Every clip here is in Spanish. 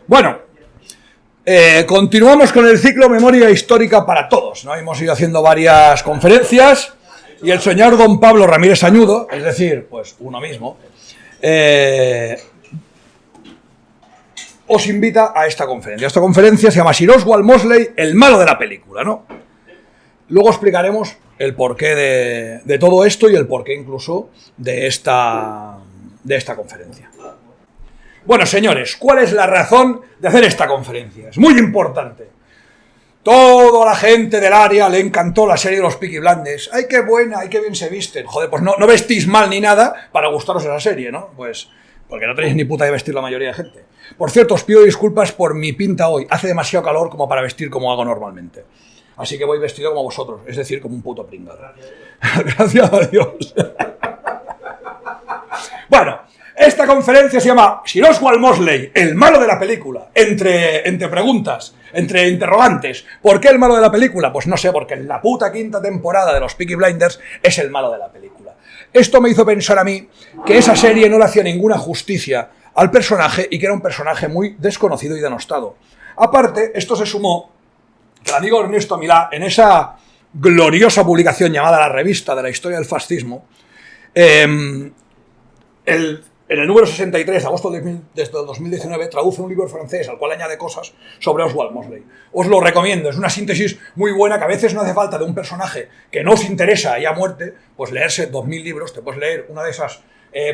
Bueno, continuamos con el ciclo Memoria Histórica para Todos, ¿no? Hemos ido haciendo varias conferencias y el señor don Pablo Ramírez Añudo, es decir, pues uno mismo, os invita a esta conferencia. Esta conferencia se llama Sir Oswald Mosley, el malo de la película, ¿no? Luego explicaremos el porqué de todo esto y el porqué incluso de esta conferencia. Bueno, señores, ¿cuál es la razón de hacer esta conferencia? Es muy importante. Toda la gente del área le encantó la serie de los Peaky Blinders. ¡Ay, qué buena! ¡Ay, qué bien se visten! Joder, pues no vestís mal ni nada para gustaros esa serie, ¿no? Pues porque no tenéis ni puta de vestir la mayoría de gente. Por cierto, os pido disculpas por mi pinta hoy. Hace demasiado calor como para vestir como hago normalmente. Así que voy vestido como vosotros, es decir, como un puto pringado. Gracias a Dios. Bueno, esta conferencia se llama Sir Oswald Mosley, el malo de la película. Entre preguntas, entre interrogantes. ¿Por qué el malo de la película? Pues no sé, porque en la puta quinta temporada de los Peaky Blinders es el malo de la película. Esto me hizo pensar a mí que esa serie no le hacía ninguna justicia al personaje y que era un personaje muy desconocido y denostado. Aparte, esto se sumó que el amigo Ernesto Milá, en esa gloriosa publicación llamada La Revista de la Historia del Fascismo, en el número 63 de agosto de 2019 traduce un libro francés al cual añade cosas sobre Oswald Mosley. Os lo recomiendo, es una síntesis muy buena que a veces no hace falta de un personaje que no os interesa y a muerte, pues leerse 2000 libros, te puedes leer una de esas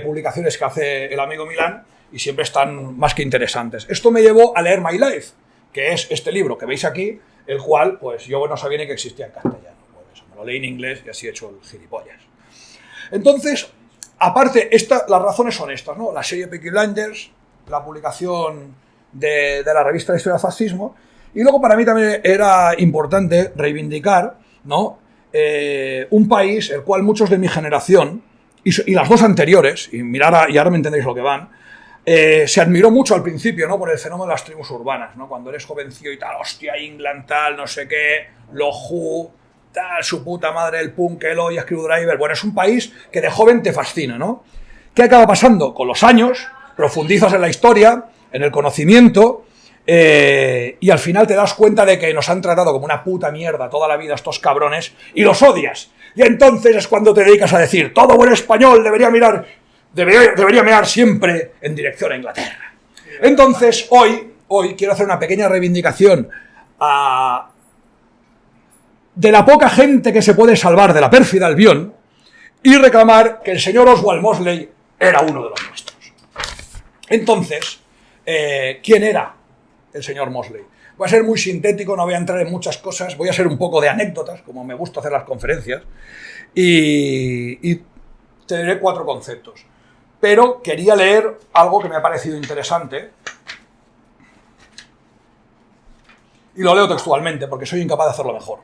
publicaciones que hace el amigo Milán y siempre están más que interesantes. Esto me llevó a leer My Life, que es este libro que veis aquí, el cual pues yo no sabía ni que existía en castellano. Pues me lo leí en inglés y así he hecho el gilipollas. Entonces, aparte, las razones son estas, ¿no? La serie Peaky Blinders, la publicación de la revista de la Historia del Fascismo, y luego para mí también era importante reivindicar, ¿no? Un país el cual muchos de mi generación, y las dos anteriores, y ahora me entendéis lo que van, se admiró mucho al principio, ¿no? Por el fenómeno de las tribus urbanas, ¿no? Cuando eres jovencillo y tal, hostia, England, tal, no sé qué, los Who, tal, su puta madre, el punk, el Eloy, Screwdriver. Bueno, es un país que de joven te fascina, ¿no? ¿Qué acaba pasando? Con los años, profundizas en la historia, en el conocimiento, y al final te das cuenta de que nos han tratado como una puta mierda toda la vida estos cabrones, y los odias. Y entonces es cuando te dedicas a decir, todo buen español debería mear siempre en dirección a Inglaterra. Entonces, hoy quiero hacer una pequeña reivindicación de la poca gente que se puede salvar de la pérfida Albión y reclamar que el señor Oswald Mosley era uno de los nuestros. Entonces, ¿quién era el señor Mosley? Voy a ser muy sintético, no voy a entrar en muchas cosas, voy a ser un poco de anécdotas, como me gusta hacer las conferencias, y te diré 4 conceptos. Pero quería leer algo que me ha parecido interesante, y lo leo textualmente, porque soy incapaz de hacerlo mejor.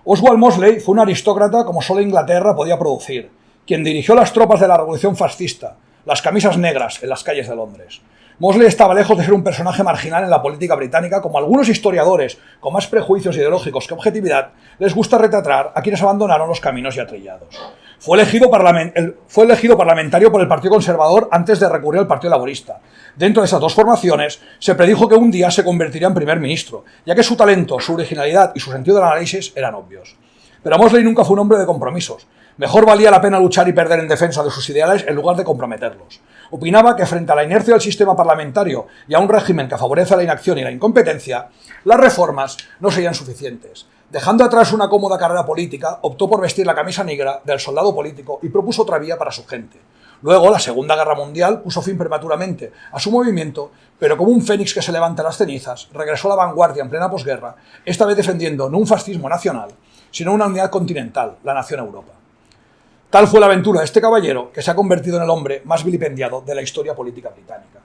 Oswald Mosley fue un aristócrata como solo Inglaterra podía producir, quien dirigió las tropas de la Revolución Fascista, las camisas negras, en las calles de Londres. Mosley estaba lejos de ser un personaje marginal en la política británica, como algunos historiadores, con más prejuicios ideológicos que objetividad, les gusta retratar a quienes abandonaron los caminos ya trillados. Fue elegido parlamentario por el Partido Conservador antes de recurrir al Partido Laborista. Dentro de esas dos formaciones, se predijo que un día se convertiría en primer ministro, ya que su talento, su originalidad y su sentido del análisis eran obvios. Pero Mosley nunca fue un hombre de compromisos. Mejor valía la pena luchar y perder en defensa de sus ideales en lugar de comprometerlos. Opinaba que frente a la inercia del sistema parlamentario y a un régimen que favorece la inacción y la incompetencia, las reformas no serían suficientes. Dejando atrás una cómoda carrera política, optó por vestir la camisa negra del soldado político y propuso otra vía para su gente. Luego, la Segunda Guerra Mundial puso fin prematuramente a su movimiento, pero como un fénix que se levanta de las cenizas, regresó a la vanguardia en plena posguerra, esta vez defendiendo no un fascismo nacional, sino una unidad continental, la nación Europa. Tal fue la aventura de este caballero, que se ha convertido en el hombre más vilipendiado de la historia política británica.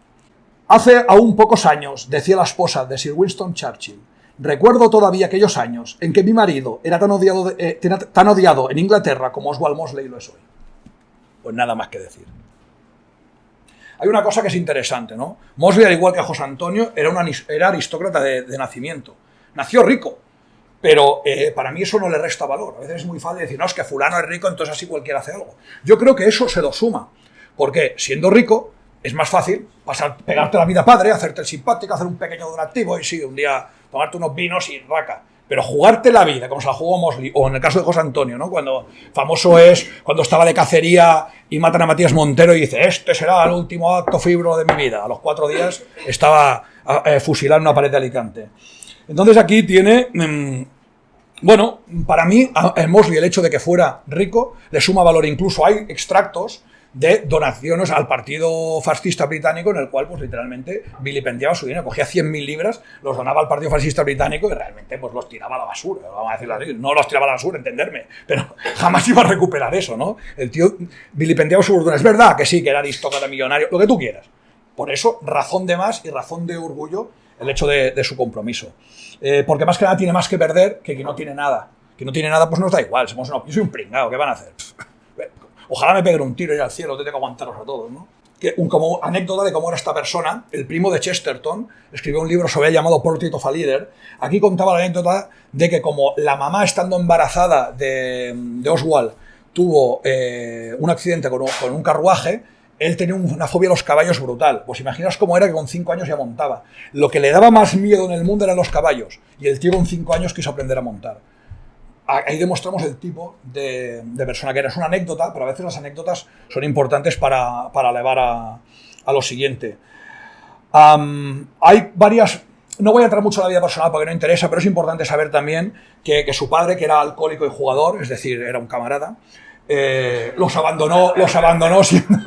Hace aún pocos años, decía la esposa de Sir Winston Churchill, recuerdo todavía aquellos años en que mi marido era tan odiado en Inglaterra como Oswald Mosley lo es hoy. Pues nada más que decir. Hay una cosa que es interesante, ¿no? Mosley, al igual que José Antonio, era aristócrata de nacimiento. Nació rico, pero para mí eso no le resta valor. A veces es muy fácil decir, no, es que fulano es rico, entonces así cualquiera hace algo. Yo creo que eso se lo suma, porque siendo rico, es más fácil pegarte la vida padre, hacerte el simpático, hacer un pequeño donativo y sí, un día tomarte unos vinos y raca. Pero jugarte la vida, como se la jugó Mosley, o en el caso de José Antonio, ¿no? Cuando famoso es cuando estaba de cacería y matan a Matías Montero y dice, este será el último acto fibro de mi vida. A los 4 días estaba fusilado en una pared de Alicante. Entonces aquí tiene... bueno, para mí, a Mosley el hecho de que fuera rico le suma valor. Incluso hay extractos de donaciones al partido fascista británico en el cual, pues literalmente, vilipendiaba su dinero. Cogía 100.000 libras, los donaba al partido fascista británico y realmente pues los tiraba a la basura, vamos a decirlo así. No los tiraba a la basura, entenderme, pero jamás iba a recuperar eso, ¿no? El tío vilipendiaba su fortuna. Es verdad que sí, que era aristócrata, millonario, lo que tú quieras. Por eso, razón de más y razón de orgullo el hecho de su compromiso. Porque más que nada tiene más que perder que quien no tiene nada. Quien no tiene nada, pues nos da igual. Yo soy un pringao, ¿qué van a hacer? Ojalá me peguen un tiro y ir al cielo, te tengo que aguantaros a todos, ¿no? Como anécdota de cómo era esta persona, el primo de Chesterton escribió un libro sobre él llamado Portrait of a Leader. Aquí contaba la anécdota de que como la mamá, estando embarazada de Oswald, tuvo un accidente con un carruaje, él tenía una fobia a los caballos brutal. Pues imaginaos cómo era que con 5 años ya montaba. Lo que le daba más miedo en el mundo eran los caballos. Y el tío con 5 años quiso aprender a montar. Ahí demostramos el tipo de persona que era. Es una anécdota, pero a veces las anécdotas son importantes para elevar a lo siguiente. Hay varias... No voy a entrar mucho en la vida personal porque no interesa, pero es importante saber también que su padre, que era alcohólico y jugador, es decir, era un camarada, los abandonó siendo...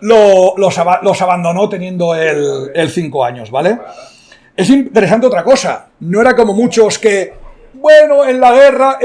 los abandonó teniendo él 5 años, ¿vale? Es interesante otra cosa. No era como muchos que, bueno, en la guerra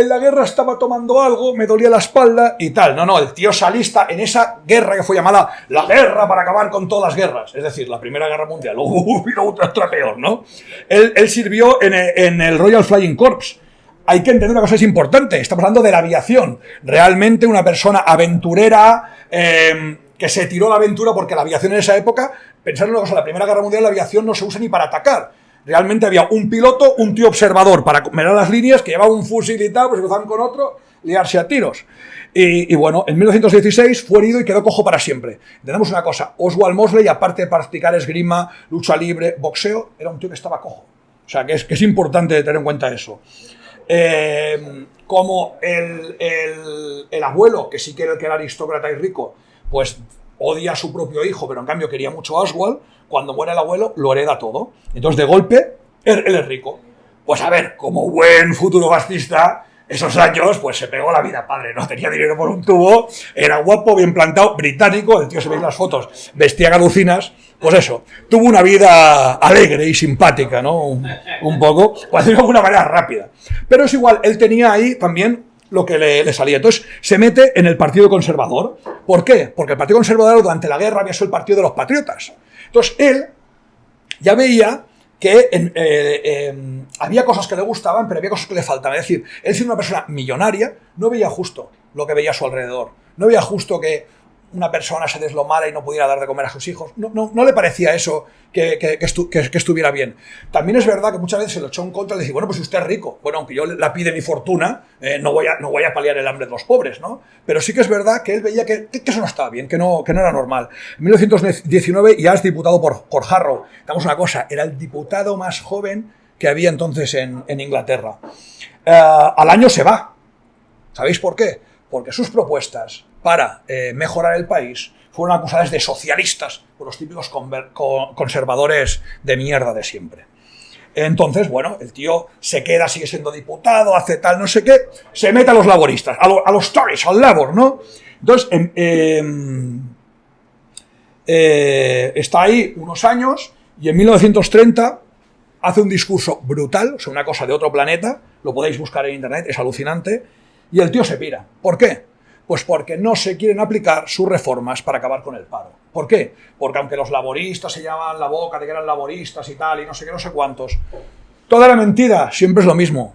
estaba tomando algo, me dolía la espalda y tal. No, el tío se alista en esa guerra que fue llamada la guerra para acabar con todas las guerras. Es decir, la Primera Guerra Mundial. Vino otra peor, ¿no? Él sirvió en el Royal Flying Corps. Hay que entender una cosa que es importante. Estamos hablando de la aviación. Realmente una persona aventurera que se tiró a la aventura porque la aviación en esa época, pensar en una cosa, la Primera Guerra Mundial la aviación no se usa ni para atacar. Realmente había un piloto, un tío observador para mirar las líneas, que llevaba un fusil y tal, pues se cruzaban con otro, liarse a tiros. Y bueno, en 1916 fue herido y quedó cojo para siempre. Entendemos una cosa, Oswald Mosley, aparte de practicar esgrima, lucha libre, boxeo, era un tío que estaba cojo. O sea, que es importante tener en cuenta eso. Como el abuelo, que sí que era aristócrata y rico, pues odia a su propio hijo, pero en cambio quería mucho a Oswald. Cuando muere el abuelo, lo hereda todo. Entonces, de golpe, él es rico. Pues a ver, como buen futuro fascista, esos años, pues se pegó la vida padre, ¿no? Tenía dinero por un tubo, era guapo, bien plantado, británico, el tío se ve en las fotos, vestía galucinas, pues eso, tuvo una vida alegre y simpática, ¿no? Un poco, por decirlo de alguna manera rápida. Pero es igual, él tenía ahí también lo que le salía. Entonces, se mete en el Partido Conservador. ¿Por qué? Porque el Partido Conservador durante la guerra había sido el partido de los patriotas. Entonces, él ya veía que había cosas que le gustaban, pero había cosas que le faltaban. Es decir, él siendo una persona millonaria, no veía justo lo que veía a su alrededor. No veía justo que una persona se deslomara y no pudiera dar de comer a sus hijos. No le parecía eso que estuviera bien. También es verdad que muchas veces se lo echó en contra y decía, bueno, pues si usted es rico, bueno, aunque yo la pide mi fortuna, no voy a paliar el hambre de los pobres, ¿no? Pero sí que es verdad que él veía que eso no estaba bien, que no era normal. En 1919 ya es diputado por Harrow. Digamos una cosa, era el diputado más joven que había entonces en Inglaterra. Al año se va. ¿Sabéis por qué? Porque sus propuestas para mejorar el país fueron acusadas de socialistas por los típicos conservadores de mierda de siempre. Entonces, bueno, el tío se queda, sigue siendo diputado, hace tal, no sé qué, se mete a los laboristas, a los Tories, al Labour, ¿no? Entonces, está ahí unos años y en 1930 hace un discurso brutal, o sea, una cosa de otro planeta, lo podéis buscar en internet, es alucinante, y el tío se pira. ¿Por qué? Pues porque no se quieren aplicar sus reformas para acabar con el paro. ¿Por qué? Porque aunque los laboristas se llaman la boca de que eran laboristas y tal, y no sé qué, no sé cuántos, toda la mentira siempre es lo mismo.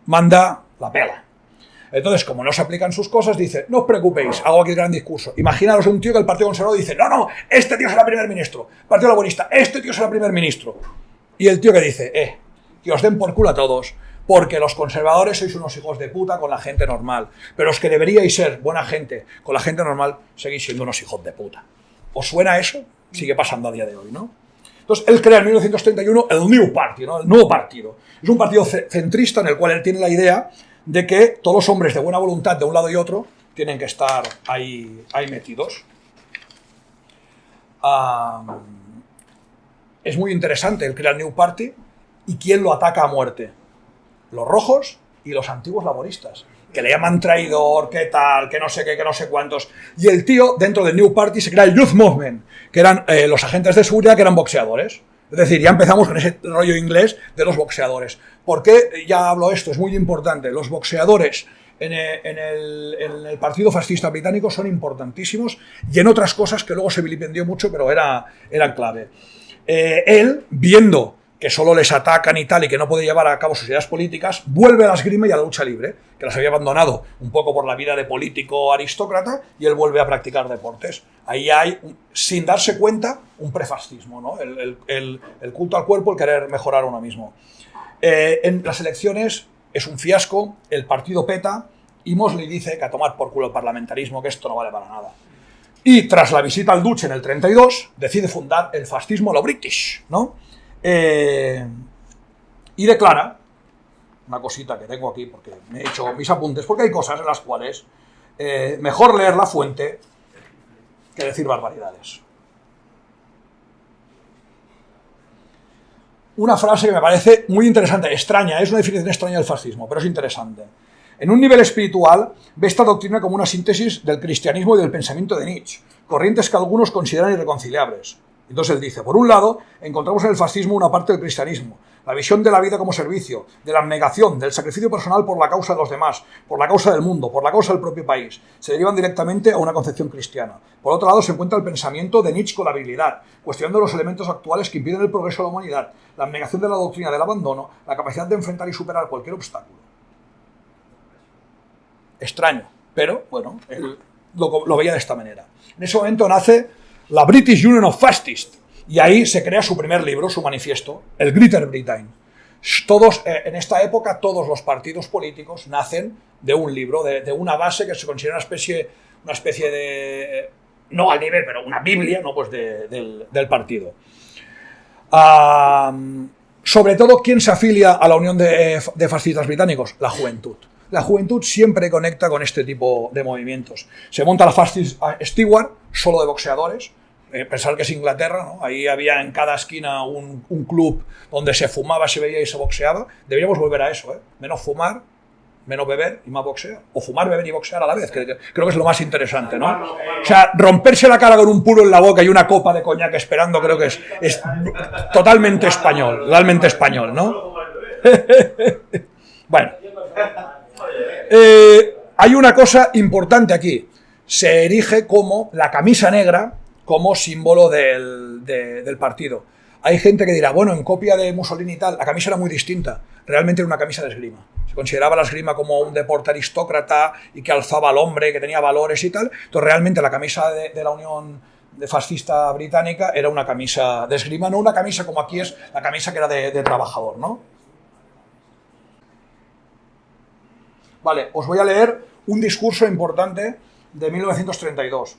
Manda la pela. Entonces, como no se aplican sus cosas, dice, no os preocupéis, hago aquí el gran discurso. Imaginaros un tío que el Partido Conservador dice, no, este tío será primer ministro. Partido Laborista, este tío será primer ministro. Y el tío que dice, que os den por culo a todos, porque los conservadores sois unos hijos de puta con la gente normal, pero los que deberíais ser buena gente con la gente normal seguís siendo unos hijos de puta. ¿Os suena eso? Sigue pasando a día de hoy, ¿no? Entonces, él crea en 1931 el New Party, ¿no? El nuevo partido. Es un partido centrista en el cual él tiene la idea de que todos los hombres de buena voluntad de un lado y otro tienen que estar ahí metidos. Es muy interesante, él crea el New Party, y ¿quién lo ataca a muerte? Los rojos y los antiguos laboristas, que le llaman traidor, qué tal, que no sé qué, que no sé cuántos. Y el tío, dentro del New Party, se crea el Youth Movement, que eran los agentes de seguridad que eran boxeadores. Es decir, ya empezamos con ese rollo inglés de los boxeadores. ¿Por qué ya hablo esto? Es muy importante. Los boxeadores en el Partido Fascista Británico son importantísimos, y en otras cosas que luego se vilipendió mucho, pero eran clave. Él, viendo que solo les atacan y tal, y que no puede llevar a cabo sus ideas políticas, vuelve a la esgrima y a la lucha libre, que las había abandonado un poco por la vida de político aristócrata, y él vuelve a practicar deportes. Ahí hay, sin darse cuenta, un prefascismo, ¿no? El culto al cuerpo, el querer mejorar a uno mismo. En las elecciones es un fiasco, el partido peta, y Mosley dice que a tomar por culo el parlamentarismo, que esto no vale para nada. Y tras la visita al Duce en el 32, decide fundar el fascismo a lo British, ¿no? Y declara, una cosita que tengo aquí porque me he hecho mis apuntes, porque hay cosas en las cuales mejor leer la fuente que decir barbaridades. Una frase que me parece muy interesante, extraña, es una definición extraña del fascismo, pero es interesante. En un nivel espiritual, ve esta doctrina como una síntesis del cristianismo y del pensamiento de Nietzsche, corrientes que algunos consideran irreconciliables. Entonces él dice, por un lado, encontramos en el fascismo una parte del cristianismo, la visión de la vida como servicio, de la abnegación, del sacrificio personal por la causa de los demás, por la causa del mundo, por la causa del propio país. Se derivan directamente a una concepción cristiana. Por otro lado, se encuentra el pensamiento de Nietzsche con la habilidad, cuestionando los elementos actuales que impiden el progreso de la humanidad, la abnegación de la doctrina del abandono, la capacidad de enfrentar y superar cualquier obstáculo. Extraño, pero, bueno, él lo veía de esta manera. En ese momento nace la British Union of Fascists, y ahí se crea su primer libro, su manifiesto, el Greater Britain. En esta época, todos los partidos políticos nacen de un libro, de una base que se considera una especie de, no al nivel, pero una Biblia, ¿no? Pues del partido. Sobre todo, ¿quién se afilia a la Unión de Fascistas Británicos? La juventud. La juventud siempre conecta con este tipo de movimientos. Se monta la Fascist Steward, solo de boxeadores. Pensar que es Inglaterra, ¿no? Ahí había en cada esquina un club donde se fumaba, se veía y se boxeaba. Deberíamos volver a eso, ¿eh? Menos fumar, menos beber y más boxear. O fumar, beber y boxear a la vez, que creo que es lo más interesante, ¿no? O sea, romperse la cara con un puro en la boca y una copa de coñac esperando, creo que es totalmente español, realmente español, ¿no? Bueno. Hay una cosa importante aquí. Se erige como la camisa negra como símbolo del partido. Hay gente que dirá, bueno, en copia de Mussolini y tal, la camisa era muy distinta. Realmente era una camisa de esgrima. Se consideraba la esgrima como un deporte aristócrata y que alzaba al hombre, que tenía valores y tal. Entonces realmente la camisa de la Unión Fascista Británica era una camisa de esgrima, no una camisa como aquí es la camisa que era de trabajador, ¿no? Vale, os voy a leer un discurso importante de 1932.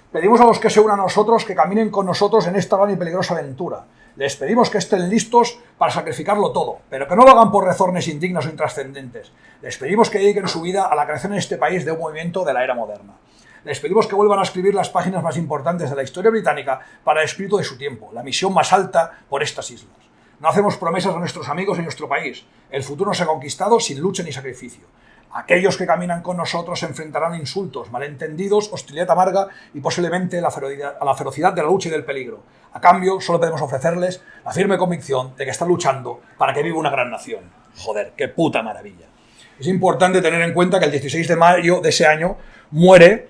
Pedimos a los que se unan a nosotros que caminen con nosotros en esta gran y peligrosa aventura. Les pedimos que estén listos para sacrificarlo todo, pero que no lo hagan por razones indignas o intrascendentes. Les pedimos que dediquen su vida a la creación en este país de un movimiento de la era moderna. Les pedimos que vuelvan a escribir las páginas más importantes de la historia británica para el espíritu de su tiempo, la misión más alta por estas islas. No hacemos promesas a nuestros amigos en nuestro país. El futuro se ha conquistado sin lucha ni sacrificio. Aquellos que caminan con nosotros se enfrentarán a insultos, malentendidos, hostilidad amarga y posiblemente a la ferocidad de la lucha y del peligro. A cambio, solo podemos ofrecerles la firme convicción de que están luchando para que viva una gran nación. Joder, qué puta maravilla. Es importante tener en cuenta que el 16 de mayo de ese año muere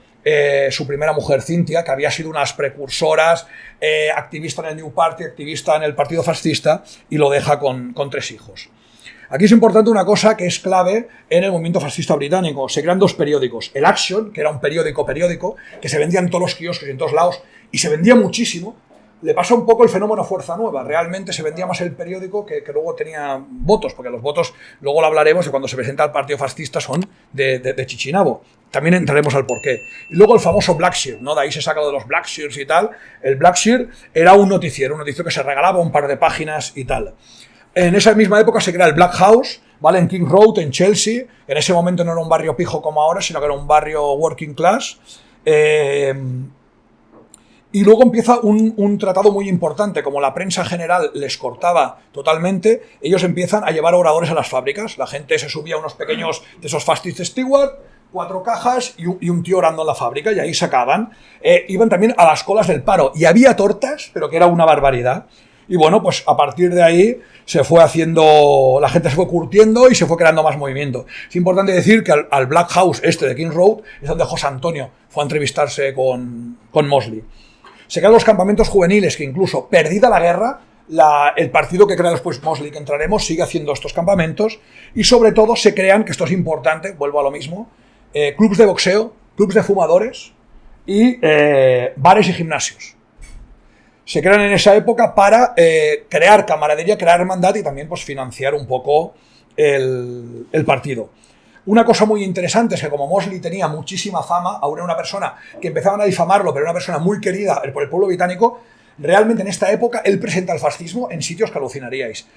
su primera mujer, Cynthia, que había sido unas precursoras, activista en el New Party, activista en el Partido Fascista, y lo deja con 3 hijos. Aquí es importante una cosa que es clave en el movimiento fascista británico. Se crean 2 periódicos. El Action, que era un periódico que se vendía en todos los kioscos y en todos lados, y se vendía muchísimo. le pasa un poco el fenómeno Fuerza Nueva. Realmente se vendía más el periódico que luego tenía votos, porque los votos, luego lo hablaremos, de cuando se presenta el partido fascista son de Chichinabo. También entraremos al porqué. Y luego el famoso Blackshear, ¿no? De ahí se saca lo de los Blackshears y tal. El Blackshear era un noticiero que se regalaba un par de páginas y tal. En esa misma época se crea el Black House, ¿vale? En King Road, en Chelsea. En ese momento no era un barrio pijo como ahora, sino que era un barrio working class. Y luego empieza un tratado muy importante. Como la prensa general les cortaba totalmente, ellos empiezan a llevar oradores a las fábricas. La gente se subía a unos pequeños de esos Fascist Steward, 4 cajas y un tío orando en la fábrica, y ahí sacaban. Iban también a las colas del paro. Y había tortas, pero que era una barbaridad. Y bueno, pues a partir de ahí se fue haciendo, la gente se fue curtiendo y se fue creando más movimiento. Es importante decir que al Black House de King Road es donde José Antonio fue a entrevistarse con Mosley. Se crean los campamentos juveniles, que incluso perdida la guerra, el partido que crea después Mosley, que entraremos, sigue haciendo estos campamentos, y sobre todo se crean, que esto es importante, vuelvo a lo mismo, clubs de boxeo, clubs de fumadores y bares y gimnasios. Se crean en esa época para crear camaradería, crear hermandad y también pues, financiar un poco el partido. Una cosa muy interesante es que como Mosley tenía muchísima fama, aún era una persona que empezaban a difamarlo, pero era una persona muy querida por el pueblo británico, realmente en esta época él presenta el fascismo en sitios que alucinaríais.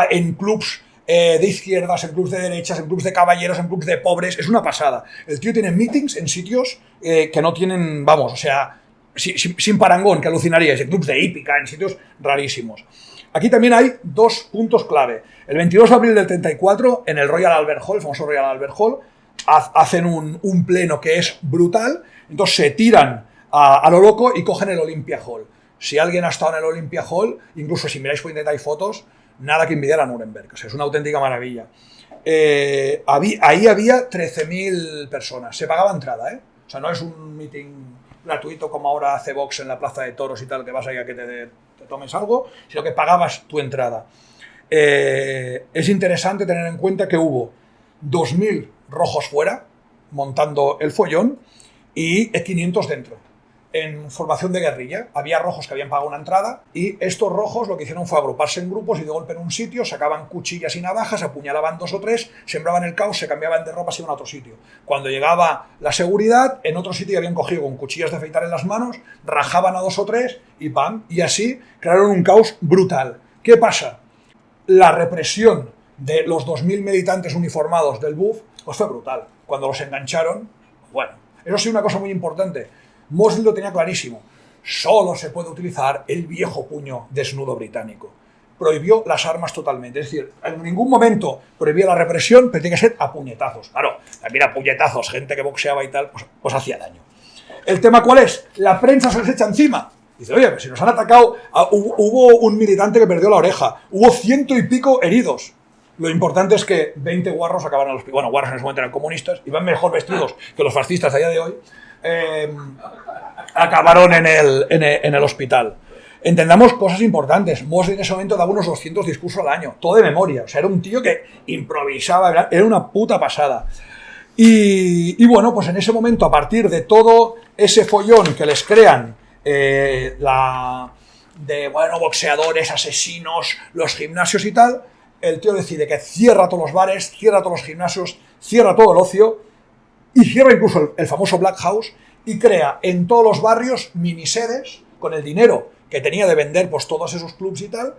En clubs de izquierdas, en clubs de derechas, en clubs de caballeros, en clubs de pobres, es una pasada. El tío tiene meetings en sitios que no tienen, vamos, o sea, sin parangón, que alucinaríais, en clubs de hípica, en sitios rarísimos. Aquí también hay 2 puntos clave. El 22 de abril del 34, en el Royal Albert Hall, el famoso Royal Albert Hall, hacen un pleno que es brutal, entonces se tiran a lo loco y cogen el Olympia Hall. Si alguien ha estado en el Olympia Hall, incluso si miráis por internet hay fotos, nada que envidiar a Nuremberg, o sea, es una auténtica maravilla. Ahí había 13.000 personas, se pagaba entrada, ¿eh? O sea, no es un meeting gratuito como ahora hace Vox en la Plaza de Toros y tal, que vas ahí a que te tomes algo, sino que pagabas tu entrada. Es interesante tener en cuenta que hubo 2.000 rojos fuera, montando el follón, y 500 dentro, en formación de guerrilla. Había rojos que habían pagado una entrada, y estos rojos lo que hicieron fue agruparse en grupos y de golpe en un sitio sacaban cuchillas y navajas, apuñalaban 2 o 3, sembraban el caos, se cambiaban de ropa y iban a otro sitio. Cuando llegaba la seguridad, en otro sitio habían cogido con cuchillas de afeitar en las manos, rajaban a 2 o 3 y ¡pam! Y así crearon un caos brutal. ¿Qué pasa? La represión de los 2.000 militantes uniformados del BUF pues fue brutal. Cuando los engancharon, bueno, eso sí, una cosa muy importante. Mosley lo tenía clarísimo. Solo se puede utilizar el viejo puño desnudo británico. Prohibió las armas totalmente. Es decir, en ningún momento prohibía la represión, pero tiene que ser a puñetazos. Claro, también a puñetazos, gente que boxeaba y tal, pues hacía daño. ¿El tema cuál es? La prensa se les echa encima. Dice, oye, pero si nos han atacado, hubo un militante que perdió la oreja, hubo 100 y pico heridos. Lo importante es que 20 guarros acabaron en los... Bueno, guarros en ese momento eran comunistas, iban mejor vestidos que los fascistas a día de hoy. Acabaron en el hospital. Entendamos cosas importantes. Mosley en ese momento daba unos 200 discursos al año, todo de memoria. O sea, era un tío que improvisaba, era una puta pasada. Y bueno, pues en ese momento, a partir de todo ese follón que les crean, boxeadores, asesinos, los gimnasios y tal, el tío decide que cierra todos los bares, cierra todos los gimnasios, cierra todo el ocio y cierra incluso el famoso Black House y crea en todos los barrios minisedes con el dinero que tenía de vender pues todos esos clubs y tal,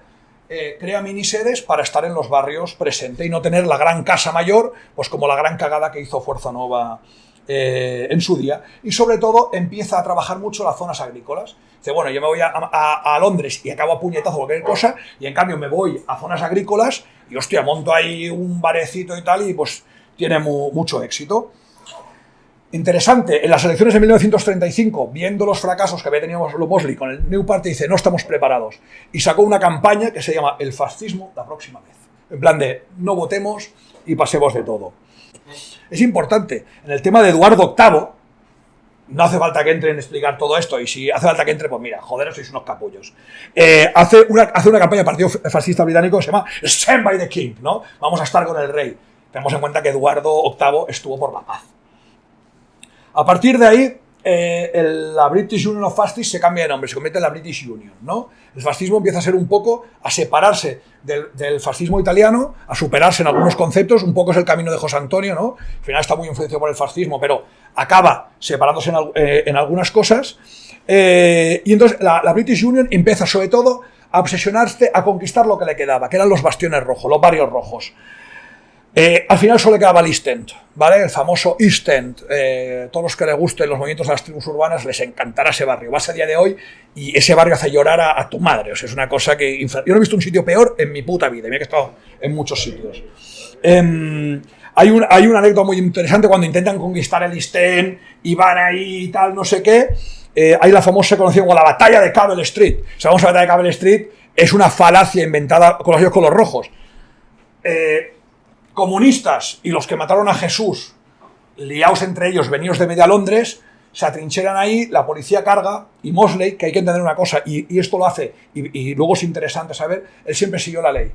crea minisedes para estar en los barrios presente y no tener la gran casa mayor, pues como la gran cagada que hizo Fuerza Nueva en su día. Y sobre todo empieza a trabajar mucho las zonas agrícolas. Dice, bueno, yo me voy a Londres y acabo a puñetazo cualquier cosa, y en cambio me voy a zonas agrícolas y hostia, monto ahí un barecito y tal, y pues tiene mucho éxito. Interesante, en las elecciones de 1935, viendo los fracasos que había tenido Mosley con el New Party, dice, no estamos preparados. Y sacó una campaña que se llama El fascismo la próxima vez. En plan de, no votemos y pasemos de todo. Es importante, en el tema de Eduardo VIII, no hace falta que entre en explicar todo esto, y si hace falta que entre, pues mira, joder, sois unos capullos. Hace una campaña del Partido Fascista Británico que se llama Stand by the King, ¿no? Vamos a estar con el rey. Tenemos en cuenta que Eduardo VIII estuvo por la paz. A partir de ahí, la British Union of Fascists se cambia de nombre, se convierte en la British Union, ¿no? El fascismo empieza a ser un poco, a separarse del fascismo italiano, a superarse en algunos conceptos, un poco es el camino de José Antonio, ¿no? Al final está muy influenciado por el fascismo, pero acaba separándose en algunas cosas. Y entonces la British Union empieza sobre todo a obsesionarse, a conquistar lo que le quedaba, que eran los bastiones rojos, los barrios rojos. Al final solo quedaba el East End, ¿vale? El famoso East End. Todos los que les gusten los movimientos de las tribus urbanas les encantará ese barrio. Vas a día de hoy y ese barrio hace llorar a tu madre. O sea, es una cosa que... Yo no he visto un sitio peor en mi puta vida. Mira que he estado en muchos sitios. Hay una anécdota muy interesante cuando intentan conquistar el East End y van ahí y tal, no sé qué. Hay la famosa conocida como la batalla de Cable Street. Si vamos a la batalla de Cable Street, es una falacia inventada con los rojos. Comunistas y los que mataron a Jesús, liados entre ellos, venidos de media Londres, se atrincheran ahí, la policía carga, y Mosley, que hay que entender una cosa, y esto lo hace, y luego es interesante saber, él siempre siguió la ley.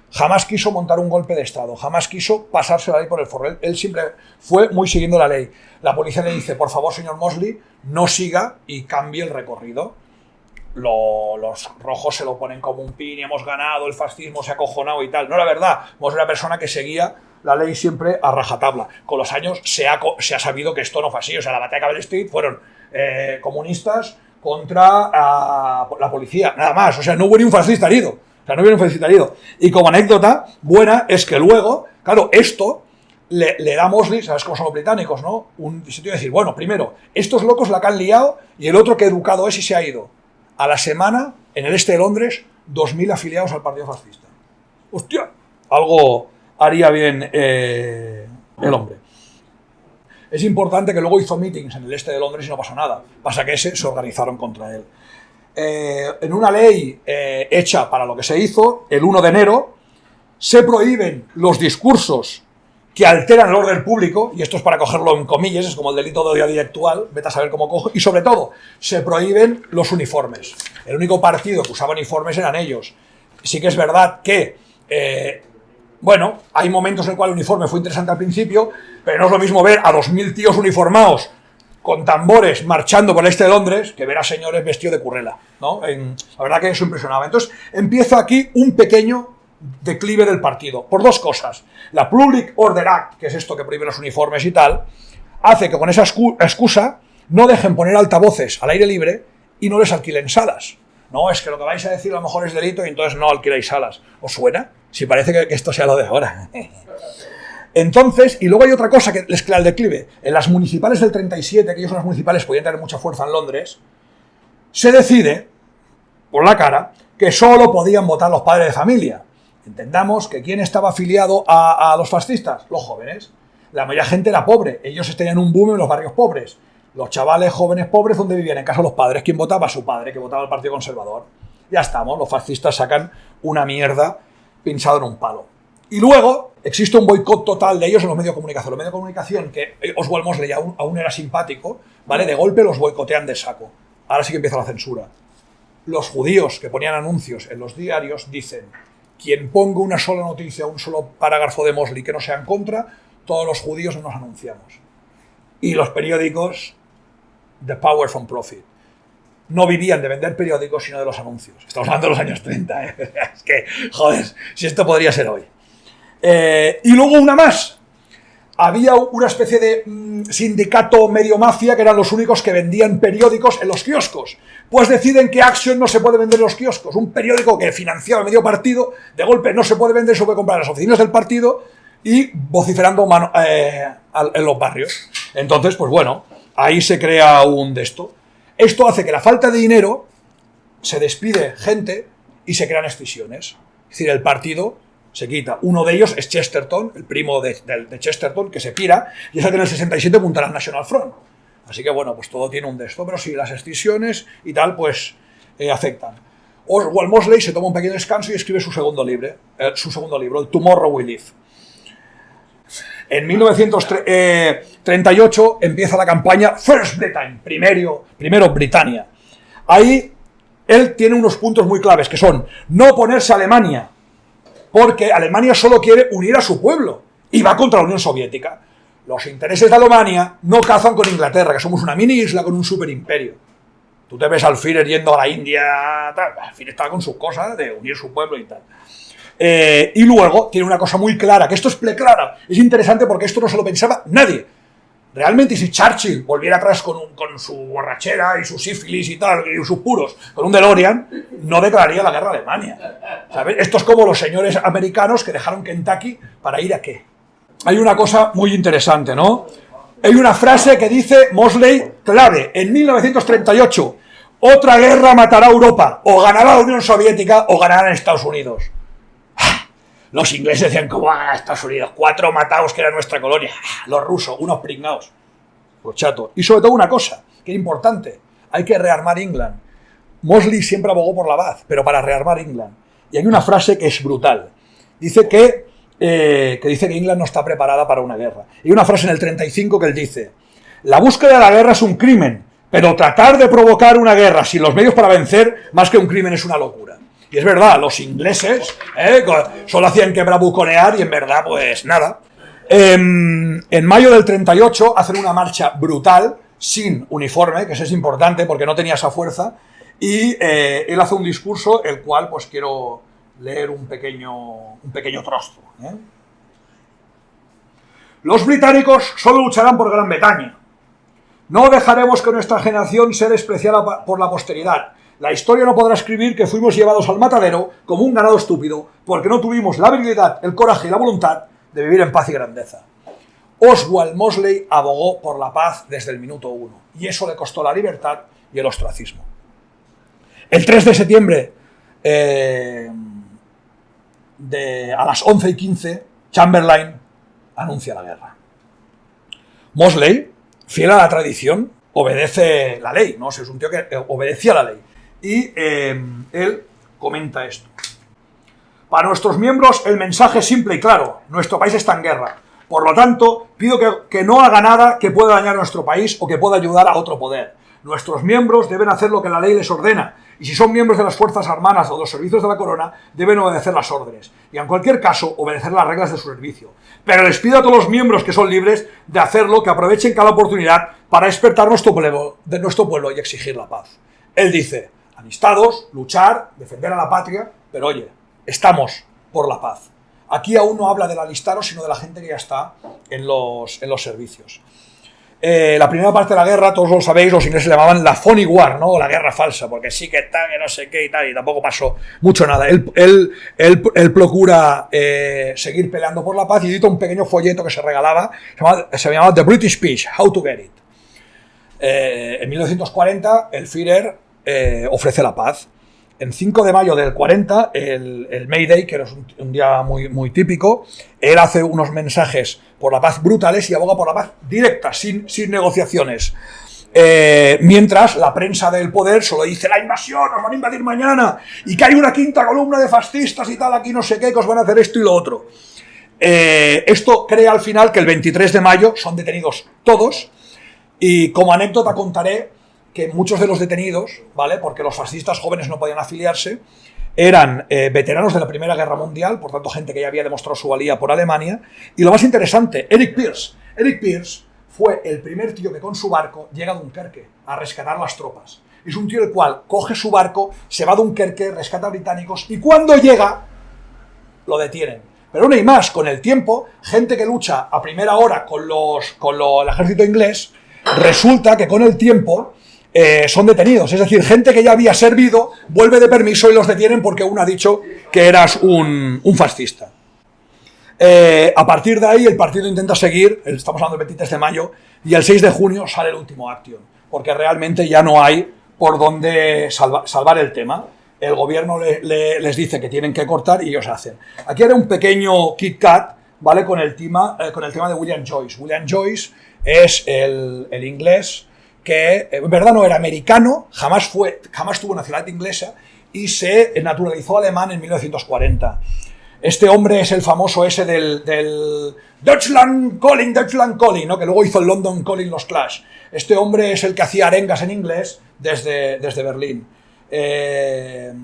Jamás quiso montar un golpe de Estado, jamás quiso pasarse la ley por el forro. Él siempre fue muy siguiendo la ley. La policía le dice, por favor, señor Mosley, no siga y cambie el recorrido. Los rojos se lo ponen como un pin y hemos ganado, el fascismo se ha acojonado y tal. No era verdad, Mosley era una persona que seguía la ley siempre a rajatabla. Con los años se ha sabido que esto no fue así. O sea, la batalla de Cable Street fueron comunistas contra la policía, nada más. O sea, no hubo ni un fascista herido. Y como anécdota buena es que luego, claro, esto le da a Mosley, ¿sabes cómo son los británicos, no? Un sitio de decir, bueno, primero, estos locos la que han liado y el otro que educado es y se ha ido. A la semana, en el este de Londres, 2.000 afiliados al partido fascista. ¡Hostia! Algo haría bien el hombre. Es importante que luego hizo meetings en el este de Londres y no pasó nada. Pasa que se organizaron contra él. En una ley hecha para lo que se hizo, el 1 de enero, se prohíben los discursos que alteran el orden público, y esto es para cogerlo en comillas, es como el delito de odio intelectual, vete a saber cómo cojo, y sobre todo, se prohíben los uniformes. El único partido que usaba uniformes eran ellos. Sí que es verdad que, bueno, hay momentos en el cual el uniforme fue interesante al principio, pero no es lo mismo ver a 2.000 tíos uniformados con tambores marchando por el este de Londres que ver a señores vestidos de currela, ¿no? La verdad que eso impresionaba. Entonces, empieza aquí un pequeño declive del partido, por dos cosas. La Public Order Act, que es esto que prohíbe los uniformes y tal, hace que con esa excusa no dejen poner altavoces al aire libre y no les alquilen salas. No, es que lo que vais a decir a lo mejor es delito y entonces no alquiláis salas. ¿Os suena? Si parece que esto sea lo de ahora. Entonces, y luego hay otra cosa que les crea el declive. En las municipales del 37, que ellos son las municipales, podían tener mucha fuerza en Londres, se decide, por la cara, que solo podían votar los padres de familia. Entendamos que ¿quién estaba afiliado a los fascistas? Los jóvenes. La mayoría de gente era pobre. Ellos tenían un boom en los barrios pobres. Los chavales jóvenes pobres, ¿dónde vivían? En casa de los padres. ¿Quién votaba? Su padre, que votaba el Partido Conservador. Ya estamos. Los fascistas sacan una mierda pinchado en un palo. Y luego existe un boicot total de ellos en los medios de comunicación. Los medios de comunicación, que Oswald Mosley aún era simpático, ¿vale? De golpe los boicotean de saco. Ahora sí que empieza la censura. Los judíos que ponían anuncios en los diarios dicen: quien ponga una sola noticia, un solo parágrafo de Mosley que no sea en contra, todos los judíos no nos anunciamos. Y los periódicos, the power from profit, no vivían de vender periódicos, sino de los anuncios. Estamos hablando de los años 30, ¿eh? Es que, joder, si esto podría ser hoy. Y luego una más. Había una especie de sindicato medio mafia que eran los únicos que vendían periódicos en los kioscos. Pues deciden que Action no se puede vender en los kioscos. Un periódico que financiaba medio partido, de golpe no se puede vender, se puede comprar en las oficinas del partido y vociferando en los barrios. Entonces, pues bueno, ahí se crea un de esto. Esto hace que la falta de dinero se despide gente y se crean escisiones. Es decir, el partido se quita. Uno de ellos es Chesterton, el primo de Chesterton, que se pira, y es el que en el 67 montará el National Front. Así que bueno, pues todo tiene un de esto, pero sí, las escisiones y tal, pues afectan. Oswald Mosley se toma un pequeño descanso y escribe su segundo libro, el Tomorrow We Live. En 1938 empieza la campaña First Britain, primero Britannia. Ahí él tiene unos puntos muy claves, que son no oponerse a Alemania, porque Alemania solo quiere unir a su pueblo y va contra la Unión Soviética. los intereses de Alemania no cazan con Inglaterra, que somos una mini isla con un superimperio. Tú te ves al Führer yendo a la India, tal, el Führer estaba con sus cosas de unir su pueblo y tal. Y luego tiene una cosa muy clara, que esto es preclara, es interesante porque esto no se lo pensaba nadie. Realmente, si Churchill volviera atrás con su borrachera y su sífilis y tal, y sus puros, con un DeLorean, no declararía la guerra a Alemania. ¿Sabes? Esto es como los señores americanos que dejaron Kentucky para ir a qué. Hay una cosa muy interesante, ¿no? Hay una frase que dice Mosley, clave, en 1938, otra guerra matará a Europa, o ganará la Unión Soviética o ganarán Estados Unidos. Los ingleses decían, ¿cómo van a Estados Unidos? 4 mataos que era nuestra colonia. Los rusos, unos pringaos. Pues chato. Y sobre todo una cosa, que es importante, hay que rearmar England. Mosley siempre abogó por la paz, pero para rearmar England. Y hay una frase que es brutal. Dice que England no está preparada para una guerra. Y hay una frase en el 35 que él dice, la búsqueda de la guerra es un crimen, pero tratar de provocar una guerra sin los medios para vencer, más que un crimen, es una locura. Y es verdad, los ingleses solo hacían que bravuconear y en verdad, pues nada. En mayo del 38 hacen una marcha brutal, sin uniforme, que eso es importante porque no tenía esa fuerza, y él hace un discurso, el cual pues quiero leer un pequeño trozo. Los británicos solo lucharán por Gran Bretaña. No dejaremos que nuestra generación sea despreciada por la posteridad. La historia no podrá escribir que fuimos llevados al matadero como un ganado estúpido porque no tuvimos la habilidad, el coraje y la voluntad de vivir en paz y grandeza. Oswald Mosley abogó por la paz desde el minuto 1 y eso le costó la libertad y el ostracismo. El 3 de septiembre a las 11:15, Chamberlain anuncia la guerra. Mosley, fiel a la tradición, obedece la ley, ¿no? Es un tío que obedecía la ley. Y él comenta esto. Para nuestros miembros el mensaje es simple y claro. Nuestro país está en guerra. Por lo tanto, pido que no haga nada que pueda dañar a nuestro país o que pueda ayudar a otro poder. Nuestros miembros deben hacer lo que la ley les ordena. Y si son miembros de las Fuerzas Armadas o de los servicios de la corona, deben obedecer las órdenes. Y en cualquier caso, obedecer las reglas de su servicio. Pero les pido a todos los miembros que son libres de hacerlo, que aprovechen cada oportunidad para despertar nuestro pueblo y exigir la paz. Él dice, amistados, luchar, defender a la patria, pero oye, estamos por la paz. Aquí aún no habla del alistado, sino de la gente que ya está en los servicios. La primera parte de la guerra, todos lo sabéis, los ingleses le llamaban la phony war, ¿no? O la guerra falsa, porque sí que está, que no sé qué y tal, y tampoco pasó mucho nada. Él procura seguir peleando por la paz y edita un pequeño folleto que se regalaba, se llamaba The British Peace, How to Get It. En 1940, el Führer ofrece la paz. En 5 de mayo del 40, el May Day, que era un día muy, muy típico, él hace unos mensajes por la paz brutales y aboga por la paz directa, sin negociaciones. Mientras la prensa del poder solo dice la invasión, nos van a invadir mañana, y que hay una quinta columna de fascistas y tal, aquí no sé qué, que os van a hacer esto y lo otro. Esto crea al final que el 23 de mayo son detenidos todos, y como anécdota contaré que muchos de los detenidos, ¿vale? Porque los fascistas jóvenes no podían afiliarse, eran veteranos de la Primera Guerra Mundial, por tanto gente que ya había demostrado su valía por Alemania, y lo más interesante, Eric Pierce fue el primer tío que con su barco llega a Dunkerque a rescatar las tropas. Es un tío el cual coge su barco, se va a Dunkerque, rescata a británicos, y cuando llega, lo detienen. Pero no hay más, con el tiempo, gente que lucha a primera hora con el ejército inglés, resulta que con el tiempo son detenidos, es decir, gente que ya había servido vuelve de permiso y los detienen porque uno ha dicho que eras un fascista. A partir de ahí el partido intenta seguir, estamos hablando del 23 de mayo, y el 6 de junio sale el último action, porque realmente ya no hay por dónde salvar el tema. El gobierno les dice que tienen que cortar y ellos hacen. Aquí haré un pequeño Kit Kat, ¿vale? Con el tema de William Joyce. William Joyce es el inglés que en verdad no era americano, jamás tuvo nacionalidad inglesa y se naturalizó alemán en 1940. Este hombre es el famoso ese del Deutschland Calling, ¿no? Que luego hizo el London Calling los Clash. Este hombre es el que hacía arengas en inglés desde Berlín. Él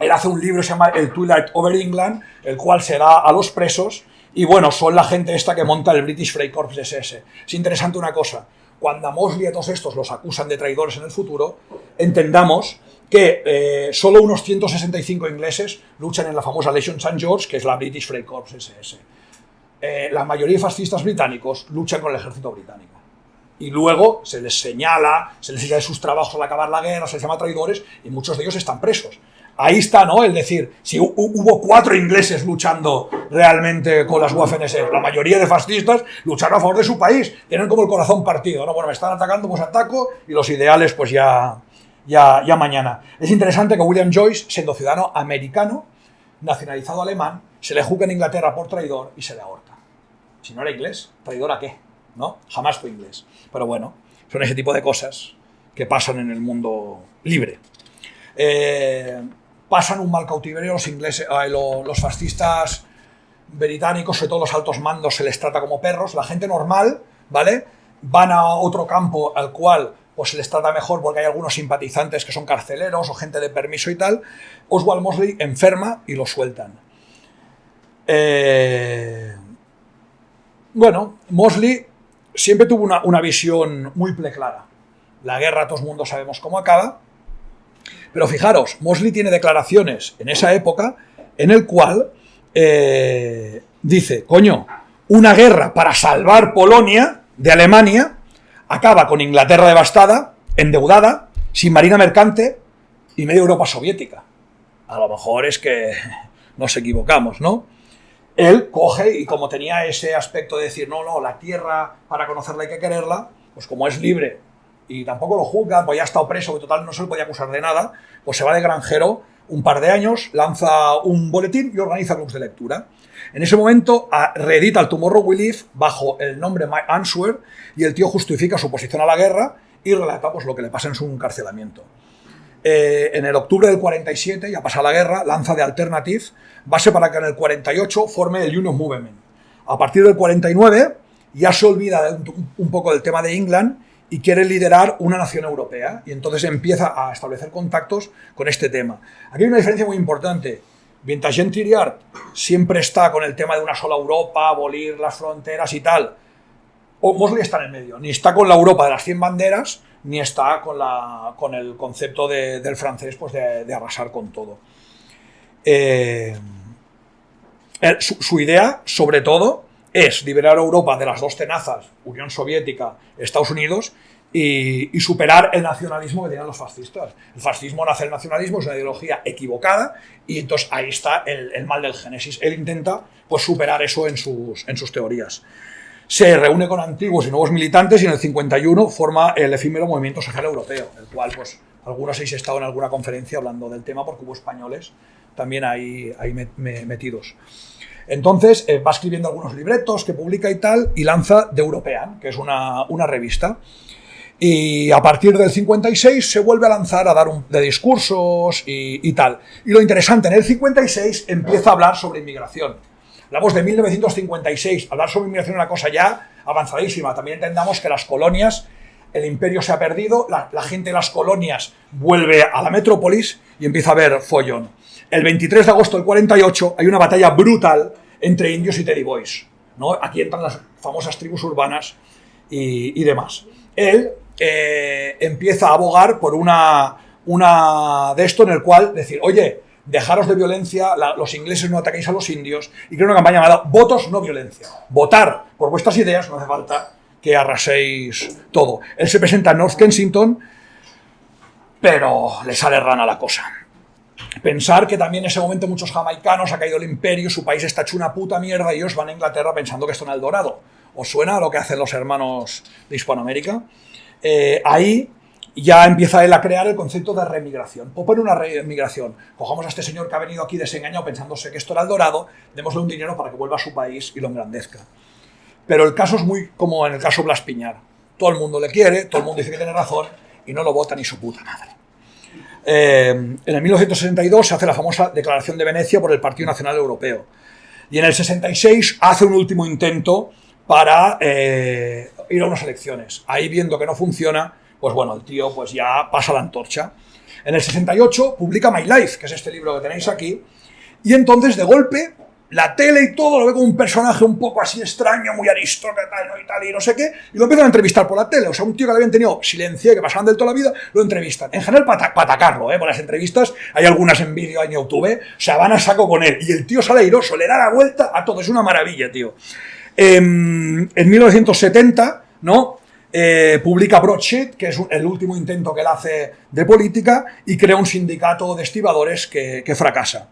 hace un libro que se llama El Twilight Over England, el cual se da a los presos Y bueno, son la gente esta que monta el British Freikorps SS. Es interesante una cosa, cuando a Mosley y a todos estos los acusan de traidores en el futuro, entendamos que solo unos 165 ingleses luchan en la famosa Legion St. George, que es la British Freikorps SS. La mayoría de fascistas británicos luchan con el ejército británico. Y luego se les señala, se les dice de sus trabajos al acabar la guerra, se les llama traidores, y muchos de ellos están presos. Ahí está, ¿no? Es decir, si hubo 4 ingleses luchando realmente con las Waffen-SS, la mayoría de fascistas lucharon a favor de su país, tienen como el corazón partido, ¿no? Bueno, me están atacando, pues ataco, y los ideales, pues ya mañana. Es interesante que William Joyce, siendo ciudadano americano, nacionalizado alemán, se le juzga en Inglaterra por traidor y se le ahorca. Si no era inglés, ¿traidor a qué? ¿No? Jamás fue inglés. Pero bueno, son ese tipo de cosas que pasan en el mundo libre. Pasan un mal cautiverio los ingleses, los fascistas británicos, sobre todo los altos mandos, se les trata como perros. La gente normal, ¿vale? Van a otro campo al cual pues se les trata mejor porque hay algunos simpatizantes que son carceleros o gente de permiso y tal. Oswald Mosley enferma y lo sueltan. Bueno, Mosley siempre tuvo una visión muy clara. La guerra, todos mundo sabemos cómo acaba. Pero fijaros, Mosley tiene declaraciones en esa época en el cual dice, coño, una guerra para salvar Polonia de Alemania acaba con Inglaterra devastada, endeudada, sin marina mercante y media Europa soviética. A lo mejor es que nos equivocamos, ¿no? Él coge y como tenía ese aspecto de decir, no, la tierra para conocerla hay que quererla, pues como es libre y tampoco lo juzgan, pues ya ha estado preso, que total no se le podía acusar de nada, pues se va de granjero un par de años, lanza un boletín y organiza clubs de lectura. En ese momento reedita el Tomorrow We Live bajo el nombre My Answer y el tío justifica su oposición a la guerra y relata pues, lo que le pasa en su encarcelamiento. En el octubre del 47, ya pasa la guerra, lanza The Alternative, base para que en el 48 forme el Union Movement. A partir del 49 ya se olvida un poco del tema de England y quiere liderar una nación europea y entonces empieza a establecer contactos con este tema. Aquí hay una diferencia muy importante. Mientras Jean Thiriard siempre está con el tema de una sola Europa, abolir las fronteras y tal, Mosley está en el medio. Ni está con la Europa de las 100 banderas, ni está con el concepto del francés pues de arrasar con todo. Su idea, sobre todo, es liberar a Europa de las dos tenazas, Unión Soviética, Estados Unidos, y superar el nacionalismo que tenían los fascistas. El fascismo nace del nacionalismo, es una ideología equivocada, y entonces ahí está el mal del Génesis. Él intenta pues, superar eso en sus teorías. Se reúne con antiguos y nuevos militantes y en el 51 forma el efímero Movimiento Social Europeo, el cual pues, algunos habéis estado en alguna conferencia hablando del tema porque hubo españoles también ahí metidos. Entonces va escribiendo algunos libretos que publica y tal y lanza The European, que es una revista. Y a partir del 56 se vuelve a lanzar a dar de discursos y tal. Y lo interesante, en el 56 empieza a hablar sobre inmigración. Hablamos de 1956, hablar sobre inmigración es una cosa ya avanzadísima. También entendamos que las colonias, el imperio se ha perdido, la gente de las colonias vuelve a la metrópolis y empieza a haber follón. El 23 de agosto del 48 hay una batalla brutal entre indios y Teddy Boys, ¿no? Aquí entran las famosas tribus urbanas y demás. Él empieza a abogar por una de esto en el cual decir, oye, dejaros de violencia, los ingleses no ataquéis a los indios, y crea una campaña llamada Votos no violencia. Votar por vuestras ideas, no hace falta que arraséis todo. Él se presenta en North Kensington, pero le sale rana la cosa. Pensar que también en ese momento muchos jamaicanos ha caído el imperio, su país está hecho una puta mierda y ellos van a Inglaterra pensando que esto es el Eldorado. ¿Os suena a lo que hacen los hermanos de Hispanoamérica? Ahí ya empieza él a crear el concepto de remigración. Pues pone una remigración. Cojamos a este señor que ha venido aquí desengañado pensándose que esto era el Dorado, démosle un dinero para que vuelva a su país y lo engrandezca. Pero el caso es muy como en el caso Blas Piñar. Todo el mundo le quiere, todo el mundo dice que tiene razón y no lo vota ni su puta madre. En el 1962 se hace la famosa Declaración de Venecia por el Partido Nacional Europeo. Y en el 66 hace un último intento para ir a unas elecciones. Ahí viendo que no funciona, pues bueno, el tío pues ya pasa la antorcha. En el 68 publica My Life, que es este libro que tenéis aquí, y entonces de golpe la tele y todo, lo ve como un personaje un poco así extraño, muy aristócrata y tal y no sé qué, y lo empiezan a entrevistar por la tele. O sea, un tío que le habían tenido silenciado, que pasaban del toda la vida, lo entrevistan. En general para atacarlo, por las entrevistas, hay algunas en vídeo en YouTube, o sea, van a saco con él. Y el tío sale airoso, le da la vuelta a todo, es una maravilla, tío. En 1970, ¿no? Publica Broadsheet, que es el último intento que él hace de política, y crea un sindicato de estibadores que fracasa.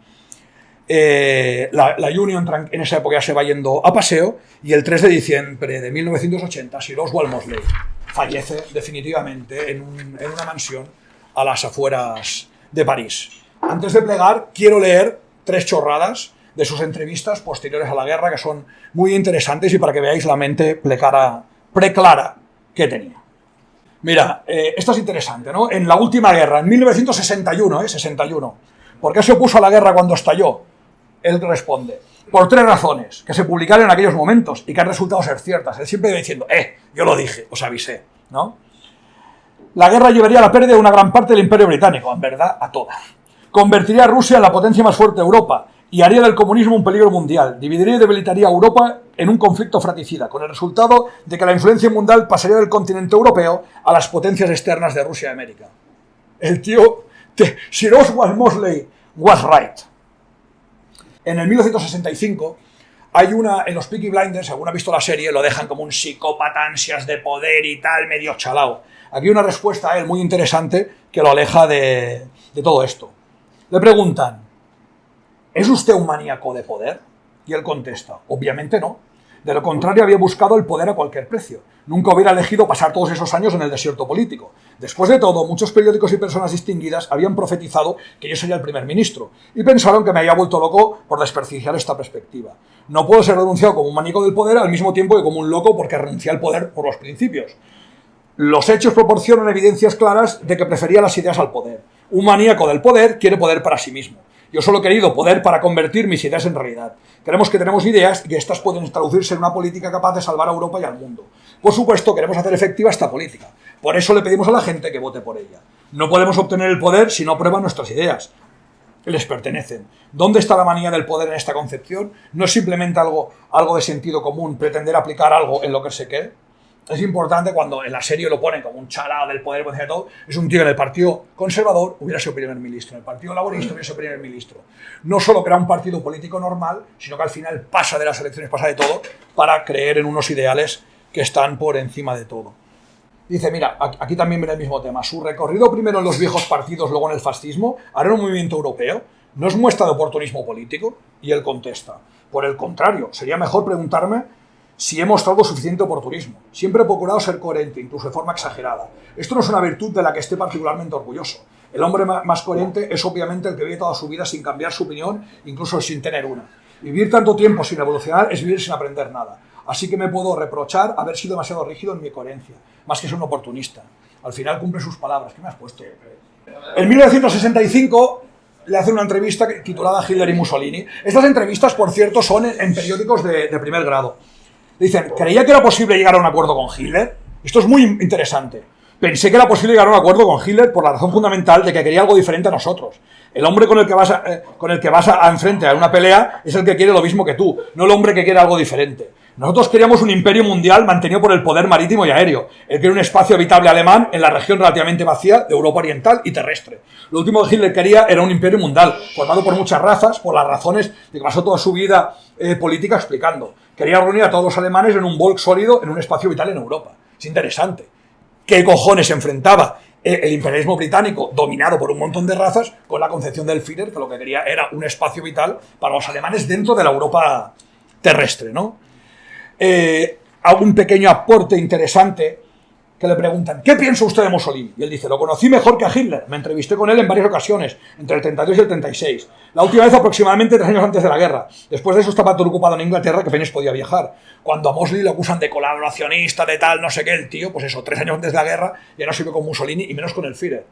La Union en esa época ya se va yendo a paseo, y el 3 de diciembre de 1980 Sir Oswald Mosley fallece definitivamente en una mansión a las afueras de París. Antes de plegar, quiero leer 3 chorradas de sus entrevistas posteriores a la guerra, que son muy interesantes y para que veáis la mente preclara que tenía. Mira, esto es interesante, ¿no? En la última guerra, en 1961, 61, ¿por qué se opuso a la guerra cuando estalló? Él responde, por 3 razones, que se publicaron en aquellos momentos y que han resultado ser ciertas. Él siempre iba diciendo, yo lo dije, os avisé, ¿no? La guerra llevaría a la pérdida de una gran parte del Imperio Británico, en verdad, a toda. Convertiría a Rusia en la potencia más fuerte de Europa y haría del comunismo un peligro mundial. Dividiría y debilitaría a Europa en un conflicto fratricida, con el resultado de que la influencia mundial pasaría del continente europeo a las potencias externas de Rusia y América. El tío, Sir Oswald Mosley was right. En el 1965 hay en los Peaky Blinders, según ha visto la serie, lo dejan como un psicópata, ansias de poder y tal, medio chalao. Aquí hay una respuesta a él muy interesante que lo aleja de todo esto. Le preguntan, ¿es usted un maníaco de poder? Y él contesta, obviamente no. De lo contrario, había buscado el poder a cualquier precio. Nunca hubiera elegido pasar todos esos años en el desierto político. Después de todo, muchos periódicos y personas distinguidas habían profetizado que yo sería el primer ministro, y pensaron que me había vuelto loco por desprestigiar esta perspectiva. No puedo ser denunciado como un maníaco del poder al mismo tiempo que como un loco porque renuncié al poder por los principios. Los hechos proporcionan evidencias claras de que prefería las ideas al poder. Un maníaco del poder quiere poder para sí mismo. Yo solo he querido poder para convertir mis ideas en realidad. Creemos que tenemos ideas y estas pueden traducirse en una política capaz de salvar a Europa y al mundo. Por supuesto, queremos hacer efectiva esta política. Por eso le pedimos a la gente que vote por ella. No podemos obtener el poder si no aprueban nuestras ideas. Les pertenecen. ¿Dónde está la manía del poder en esta concepción? No es simplemente algo de sentido común pretender aplicar algo en lo que se cree. Es importante cuando en la serie lo ponen como un chalao del poder, de todo. Es un tío que en el Partido Conservador hubiera sido primer ministro, en el Partido Laborista hubiera sido primer ministro. No solo crea un partido político normal, sino que al final pasa de las elecciones, pasa de todo, para creer en unos ideales que están por encima de todo. Dice, mira, aquí también viene el mismo tema. Su recorrido primero en los viejos partidos, luego en el fascismo, ahora en un movimiento europeo, ¿no es muestra de oportunismo político? Y él contesta, por el contrario, sería mejor preguntarme si he mostrado suficiente oportunismo. Siempre he procurado ser coherente, incluso de forma exagerada. Esto no es una virtud de la que esté particularmente orgulloso. El hombre más coherente es obviamente el que vive toda su vida sin cambiar su opinión, incluso sin tener una. Vivir tanto tiempo sin evolucionar es vivir sin aprender nada. Así que me puedo reprochar haber sido demasiado rígido en mi coherencia, más que ser un oportunista. Al final cumple sus palabras. ¿Qué me has puesto? En 1965 le hace una entrevista titulada Hitler y Mussolini. Estas entrevistas, por cierto, son en periódicos de primer grado. Dicen, ¿creía que era posible llegar a un acuerdo con Hitler? Esto es muy interesante. Pensé que era posible llegar a un acuerdo con Hitler por la razón fundamental de que quería algo diferente a nosotros. El hombre con el que vas a enfrente a una pelea es el que quiere lo mismo que tú, no el hombre que quiere algo diferente. Nosotros queríamos un imperio mundial mantenido por el poder marítimo y aéreo. Él quería un espacio habitable alemán en la región relativamente vacía de Europa oriental y terrestre. Lo último que Hitler quería era un imperio mundial, formado por muchas razas, por las razones de que pasó toda su vida política explicando. Quería reunir a todos los alemanes en un Volk sólido en un espacio vital en Europa. Es interesante. ¿Qué cojones se enfrentaba el imperialismo británico, dominado por un montón de razas, con la concepción del Führer, que lo que quería era un espacio vital para los alemanes dentro de la Europa terrestre, ¿no? Hago un pequeño aporte interesante que le preguntan, ¿qué piensa usted de Mussolini? Y él dice, lo conocí mejor que a Hitler, me entrevisté con él en varias ocasiones, entre el 32 y el 36. La última vez aproximadamente 3 años antes de la guerra. Después de eso estaba todo ocupado en Inglaterra, que apenas podía viajar. Cuando a Mosley le acusan de colaboracionista, de tal, no sé qué, el tío, pues eso, 3 años antes de la guerra, ya no sirve con Mussolini y menos con el Führer.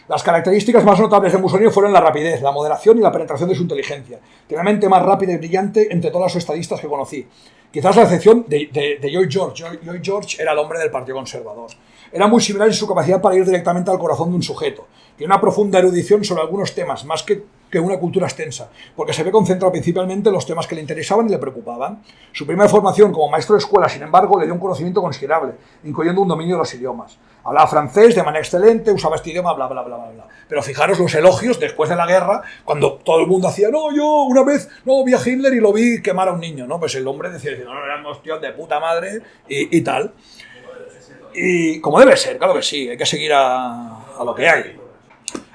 Las características más notables de Mussolini fueron la rapidez, la moderación y la penetración de su inteligencia. Tiene una mente más rápida y brillante entre todos los estadistas que conocí. Quizás la excepción de Lloyd George. Lloyd George era el hombre del Partido Conservador. Era muy similar en su capacidad para ir directamente al corazón de un sujeto. Tiene una profunda erudición sobre algunos temas, más que que una cultura extensa, porque se ve concentrado principalmente en los temas que le interesaban y le preocupaban. Su primera formación como maestro de escuela, sin embargo, le dio un conocimiento considerable, incluyendo un dominio de los idiomas. Hablaba francés de manera excelente, usaba este idioma, bla, bla, bla, bla, bla. Pero fijaros los elogios después de la guerra, cuando todo el mundo hacía, no, yo una vez no vi a Hitler y lo vi quemar a un niño, ¿no? Pues el hombre decía, no, éramos tíos de puta madre y tal. Y como debe ser, claro que sí, hay que seguir a lo que hay.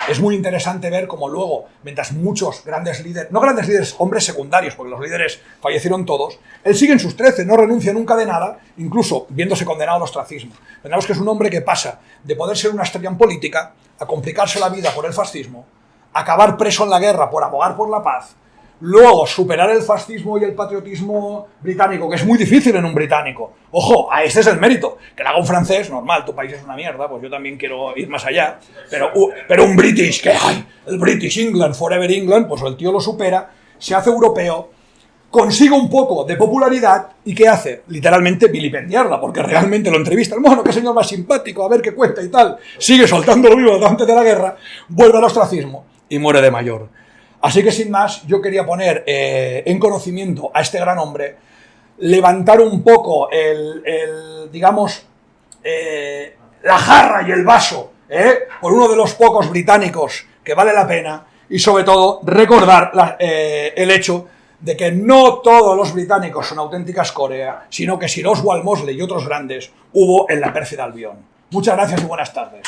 Es muy interesante ver cómo luego, mientras muchos grandes líderes, no grandes líderes, hombres secundarios, porque los líderes fallecieron todos, él sigue en sus 13, no renuncia nunca de nada, incluso viéndose condenado al ostracismo. Pensamos que es un hombre que pasa de poder ser una estrella en política a complicarse la vida por el fascismo, acabar preso en la guerra por abogar por la paz, luego superar el fascismo y el patriotismo británico, que es muy difícil en un británico. Ojo, a este es el mérito. Que lo haga un francés, normal, tu país es una mierda, pues yo también quiero ir más allá. Pero un British, que hay, el British England, Forever England, pues el tío lo supera, se hace europeo, consigue un poco de popularidad y ¿qué hace? Literalmente vilipendiarla, porque realmente lo entrevistan. Bueno, qué señor más simpático, a ver qué cuenta y tal. Sigue soltándolo vivo antes de la guerra, vuelve al ostracismo y muere de mayor. Así que sin más, yo quería poner en conocimiento a este gran hombre, levantar un poco digamos, la jarra y el vaso por uno de los pocos británicos que vale la pena y sobre todo recordar el hecho de que no todos los británicos son auténtica escoria, sino que Sir Oswald Mosley y otros grandes hubo en la pérfida Albión. Muchas gracias y buenas tardes.